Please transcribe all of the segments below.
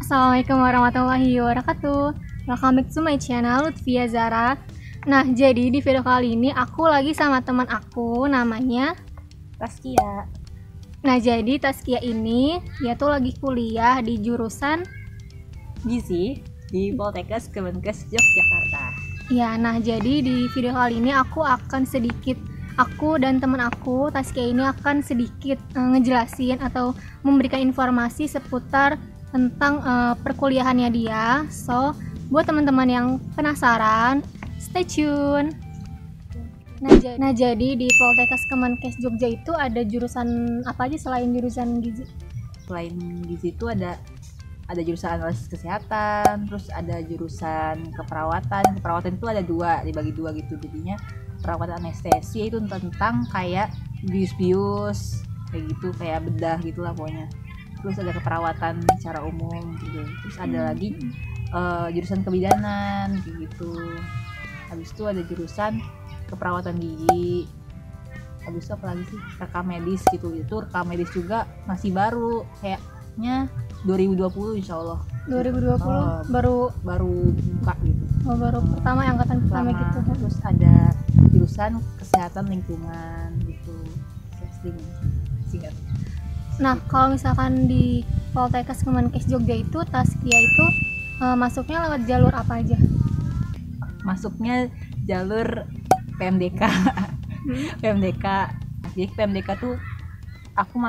Assalamualaikum warahmatullahi wabarakatuh. Welcome back to my channel Lutfia Zara. Nah, jadi di video kali ini aku lagi sama teman aku namanya Taskia. Nah, jadi Taskia ini dia tuh lagi kuliah di jurusan Gizi di Poltekkes Kemenkes Yogyakarta. ya. Nah, jadi di video kali ini aku dan teman aku Taskia ini akan sedikit ngejelasin atau memberikan informasi seputar tentang perkuliahannya dia. So, buat teman-teman yang penasaran, stay tune. Nah, jadi di Poltekkes Kemenkes Jogja itu ada jurusan apa aja selain jurusan gizi? Selain gizi itu ada jurusan analisis kesehatan, terus ada jurusan keperawatan. Keperawatan itu ada dibagi dua gitu. Jadinya perawatan anestesi itu tentang kayak bius-bius kayak gitu, kayak bedah gitulah pokoknya. Terus ada keperawatan secara umum gitu. Terus ada lagi jurusan kebidanan kayak gitu. Habis itu ada jurusan keperawatan gigi. Habis itu apa lagi sih? Rekam medis gitu. Itu rekam medis juga masih baru, kayaknya 2020 insyaallah. 2020 baru buka gitu. baru pertama angkatan pertama gitu. Terus ada jurusan kesehatan lingkungan gitu. Singkat. Nah, kalau misalkan di Poltekkes Kemenkes Jogja itu Taskia itu masuknya lewat jalur apa aja? Masuknya jalur PMDK. PMDK. Jadi PMDK tuh aku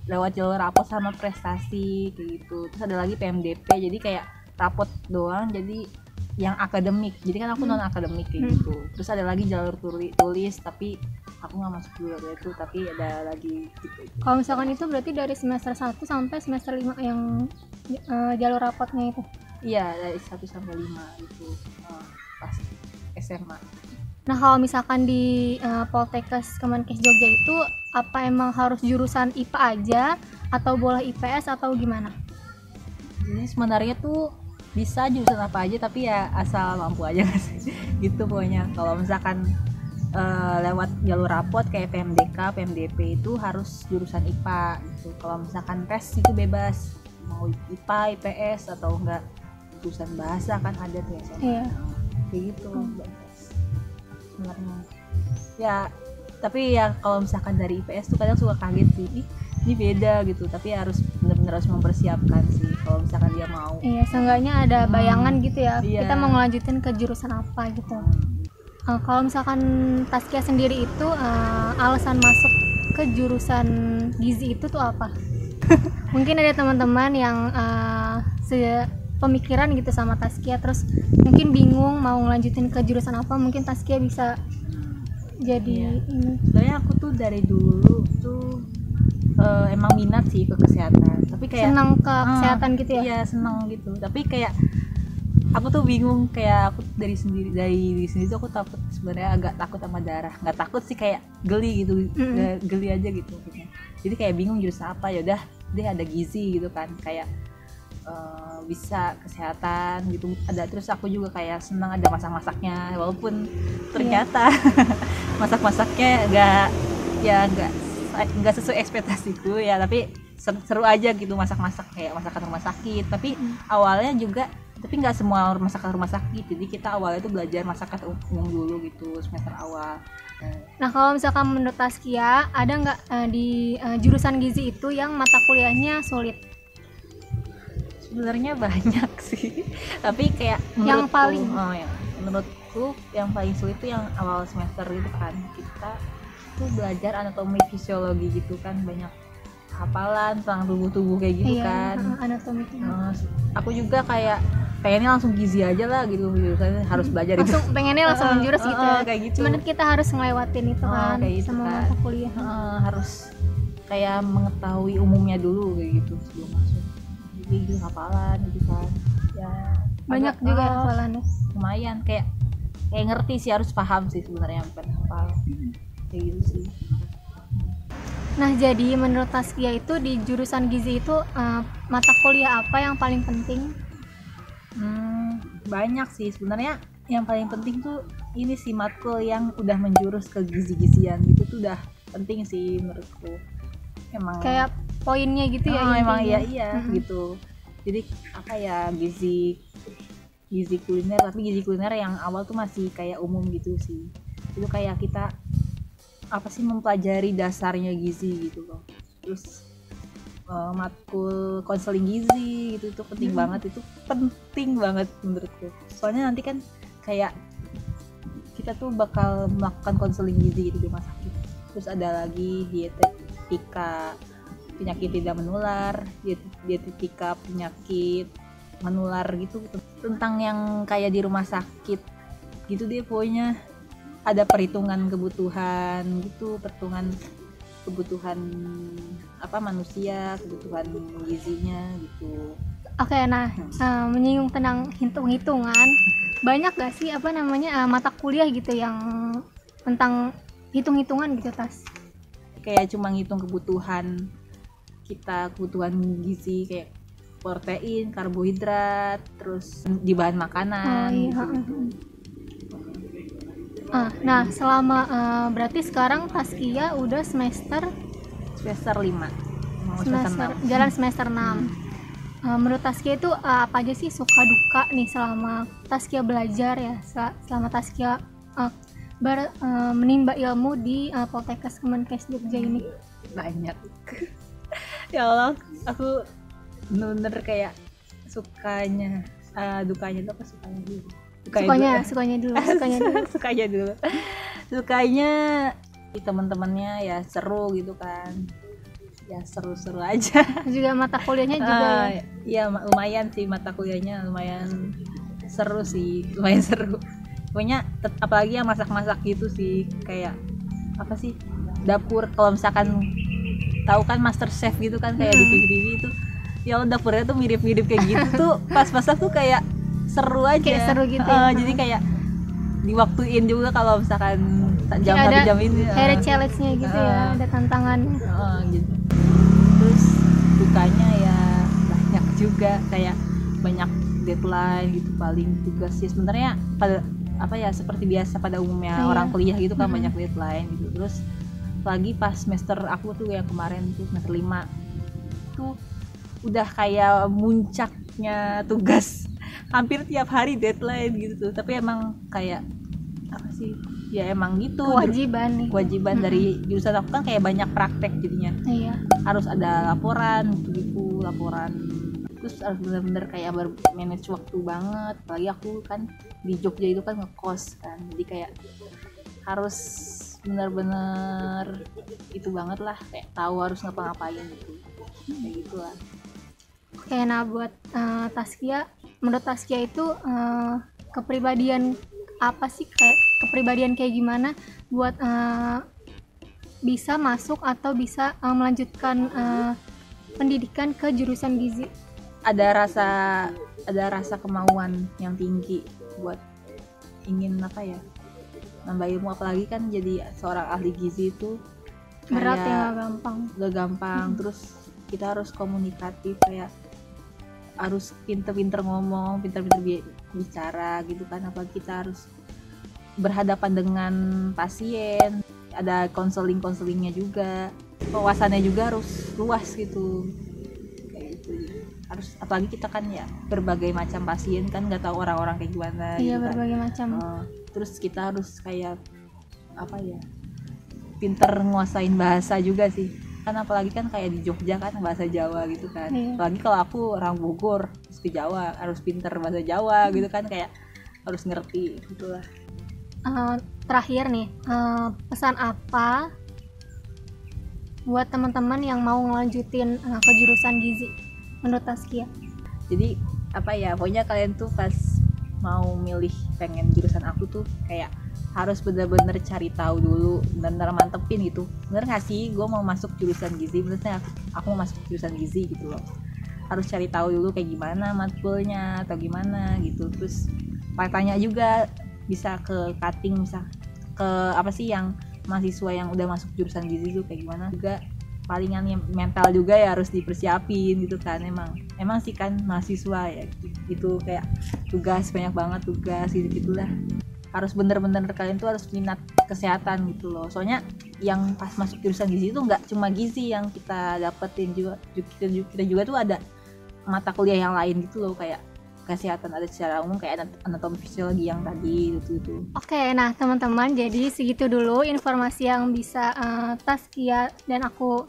lewat jalur rapot sama prestasi kayak gitu. Terus ada lagi PMDP, jadi kayak rapot doang, jadi yang akademik. Jadi kan aku non akademik kayak gitu. Terus ada lagi jalur tulis, tapi aku nggak masuk jalur itu, tapi ada lagi gitu. Kalau misalkan itu berarti dari semester 1 sampai semester 5 yang jalur rapotnya itu? Iya, dari 1 sampai 5 gitu. Pas SMA. Nah, kalau misalkan di Poltekkes Kemenkes Jogja itu apa emang harus jurusan IPA aja atau boleh IPS atau gimana? Jadi sebenarnya tuh bisa jurusan apa aja, tapi ya asal mampu aja sih. Gitu pokoknya. Kalau misalkan lewat jalur rapot kayak PMDK, PMDP itu harus jurusan IPA gitu. Kalau misalkan tes itu bebas mau IPA, IPS atau enggak jurusan bahasa kan ada tuh ya. Iya. Kayak gitu. Sebenarnya ya, tapi ya kalau misalkan dari IPS tuh kadang suka kaget sih, ini beda gitu, tapi harus benar-benar harus mempersiapkan sih kalau misalkan dia mau. Iya, seenggaknya ada bayangan gitu ya, iya. kita mau ngelanjutin ke jurusan apa gitu. Kalau misalkan Taskia sendiri itu alasan masuk ke jurusan gizi itu tuh apa? Mungkin ada teman-teman yang pemikiran gitu sama Taskia, terus mungkin bingung mau ngelanjutin ke jurusan apa. Mungkin Taskia bisa jadi ini. Sebenarnya aku tuh dari dulu tuh emang minat sih ke kesehatan, tapi kayak senang ke kesehatan gitu ya? Iya, senang gitu, tapi kayak aku tuh bingung, kayak aku dari diri sendiri tuh aku takut, sebenarnya agak takut sama darah. Nggak takut sih, kayak geli gitu. Geli aja gitu. Jadi kayak bingung jurusan apa. Ya udah deh, ada gizi gitu kan, kayak bisa kesehatan gitu ada. Terus aku juga kayak senang ada masak-masaknya, walaupun ternyata masak-masaknya nggak sesuai ekspektasiku ya, tapi seru aja gitu masak-masak, kayak masakan rumah sakit. Tapi awalnya juga, tapi nggak semua masakan rumah sakit, jadi kita awalnya itu belajar masakan umum dulu gitu semester awal. Nah, kalau misalkan menurut Taskia ada nggak di jurusan gizi itu yang mata kuliahnya sulit? Sebenarnya banyak sih, tapi kayak menurutku yang paling sulit itu yang awal semester itu kan, kita tuh belajar anatomi fisiologi gitu kan, banyak hafalan tentang tubuh kayak gitu. Kan anatomi. Aku juga kayak pengennya langsung gizi aja lah gitu, jurusannya harus belajar itu. Pengennya langsung menjurus gitu ya. Kayak gitu. Cuman kita harus ngelewatin itu kan, gitu sama kan. mata kuliah. Harus kayak mengetahui umumnya dulu kayak gitu sebelum masuk. Jadi gitu hafalan gitu kan. Ya banyak juga hafalannya. Lumayan, kayak ngerti sih, harus paham sih sebenarnya, bukan hafal. Kayak gitu sih. Nah, jadi menurut Taskia itu di jurusan gizi itu mata kuliah apa yang paling penting? Banyak sih sebenarnya. Yang paling penting tuh ini sih, matkul yang udah menjurus ke gizi-gizian gitu tuh udah penting sih menurutku. Emang kayak poinnya gitu ya. Emang iya gitu. Jadi apa ya, gizi kuliner, tapi gizi kuliner yang awal tuh masih kayak umum gitu sih. Itu kayak kita apa sih, mempelajari dasarnya gizi gitu loh. Terus matkul konseling gizi gitu, itu penting banget, itu penting banget menurutku. Soalnya nanti kan kayak kita tuh bakal melakukan konseling gizi gitu di rumah sakit. Terus ada lagi dietetika penyakit tidak menular, dietetika penyakit menular gitu, tentang yang kayak di rumah sakit gitu deh pokoknya. Ada perhitungan kebutuhan gitu, perhitungan kebutuhan apa manusia, kebutuhan gizinya gitu. Oke, nah menyinggung tentang hitung-hitungan, banyak gak sih apa namanya mata kuliah gitu yang tentang hitung-hitungan gitu Tas? Kayak cuma ngitung kebutuhan kita, kebutuhan gizi kayak protein, karbohidrat, terus di bahan makanan gitu. Nah selama berarti sekarang Taskia udah semester 5 mau semester 6. jalan semester 6. Menurut Taskia itu apa aja sih suka duka nih selama Taskia belajar ya, selama Taskia menimba ilmu di Poltekkes Kemenkes Jogja ini? Banyak. Ya Allah, aku bener-bener kayak sukanya, dukanya tuh apa, sukanya dulu sukanya di teman-temannya ya seru gitu kan, ya seru-seru aja. Juga mata kuliahnya juga ya lumayan sih, mata kuliahnya lumayan seru sih, lumayan seru pokoknya. Apalagi yang masak-masak gitu sih, kayak apa sih, dapur. Kalau misalkan tahu kan Master Chef gitu kan, kayak di TV itu ya dapurnya tuh mirip-mirip kayak gitu tuh. Pas masak tuh kayak seru aja, kayak seru gitu ya. Jadi kayak diwaktuin juga kalau misalkan jam 1 jam ini ada challenge-nya gitu ya, ada tantangan gitu. Terus dukanya ya banyak juga, kayak banyak deadline gitu, paling tugas sih sebenarnya pada apa ya, seperti biasa pada umumnya orang kuliah gitu kan, banyak deadline gitu. Terus lagi pas semester aku tuh yang kemarin tuh semester 5 tuh udah kayak muncaknya tugas, hampir tiap hari deadline gitu tuh. Tapi emang kayak apa sih ya, emang gitu kewajiban dari jurusan aku kan, kayak banyak praktek jadinya. Harus ada laporan gitu, laporan. Terus harus bener-bener kayak manage waktu banget. Apalagi aku kan di Jogja itu kan ngekos kan, jadi kayak harus bener-bener itu banget lah, kayak tahu harus ngapa-ngapain gitu, kayak gitulah. Oke, nah buat Taskia, menurut Taskia itu kepribadian apa sih, kayak kepribadian kayak gimana buat bisa masuk atau bisa melanjutkan pendidikan ke jurusan gizi? Ada rasa kemauan yang tinggi buat ingin apa ya, nambah ilmu. Apalagi kan jadi seorang ahli gizi itu berat ya, gak gampang. Terus kita harus komunikatif, kayak harus pinter-pinter ngomong, pinter-pinter bicara gitu kan. Apalagi kita harus berhadapan dengan pasien, ada konselingnya juga, wawasannya juga harus luas gitu, kayak gitu. Harus, apalagi kita kan ya berbagai macam pasien kan, nggak tahu orang-orang kayak gimana. Iya, gitu berbagai kan. macam. Terus kita harus kayak apa ya, pinter nguasain bahasa juga sih kan. Apalagi kan kayak di Jogja kan bahasa Jawa gitu kan. Apalagi kalau aku orang Bogor terus ke Jawa, harus pinter bahasa Jawa gitu kan, kayak harus ngerti gitulah. Terakhir nih, pesan apa buat teman-teman yang mau ngelanjutin ke jurusan gizi menurut Taskia? Jadi apa ya, pokoknya kalian tuh pas mau milih pengen jurusan aku tuh kayak harus bener-bener cari tahu dulu, bener-bener mantepin gitu, bener nggak sih gue mau masuk jurusan gizi, benernya aku mau masuk jurusan gizi gitu loh. Harus cari tahu dulu kayak gimana matkulnya atau gimana gitu. Terus tanya juga, bisa ke cutting, bisa ke apa sih yang mahasiswa yang udah masuk jurusan gizi tuh kayak gimana. Juga palingan yang mental juga ya harus dipersiapin gitu kan. Emang sih kan mahasiswa ya itu kayak tugas, banyak banget tugas gitu gitulah. Harus bener-bener kalian tuh harus minat kesehatan gitu loh. Soalnya yang pas masuk jurusan gizi itu nggak cuma gizi yang kita dapetin, juga kita juga tuh ada mata kuliah yang lain gitu loh, kayak kesehatan ada secara umum kayak anatomi fisiologi yang tadi gitu. Oke, nah teman-teman, jadi segitu dulu informasi yang bisa Taskia dan aku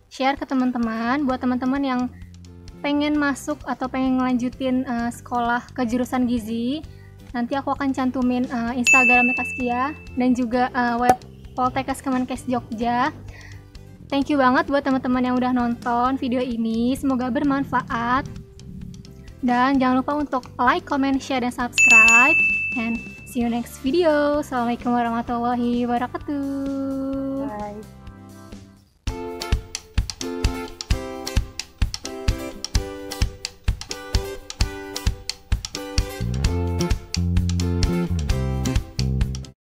share ke teman-teman. Buat teman-teman yang pengen masuk atau pengen ngelanjutin sekolah ke jurusan gizi, nanti aku akan cantumin Instagramnya Taskia dan juga web Poltekkes Kemenkes Jogja. Thank you banget buat teman-teman yang udah nonton video ini, semoga bermanfaat. Dan jangan lupa untuk like, comment, share, dan subscribe. And see you next video. Assalamualaikum warahmatullahi wabarakatuh. Bye.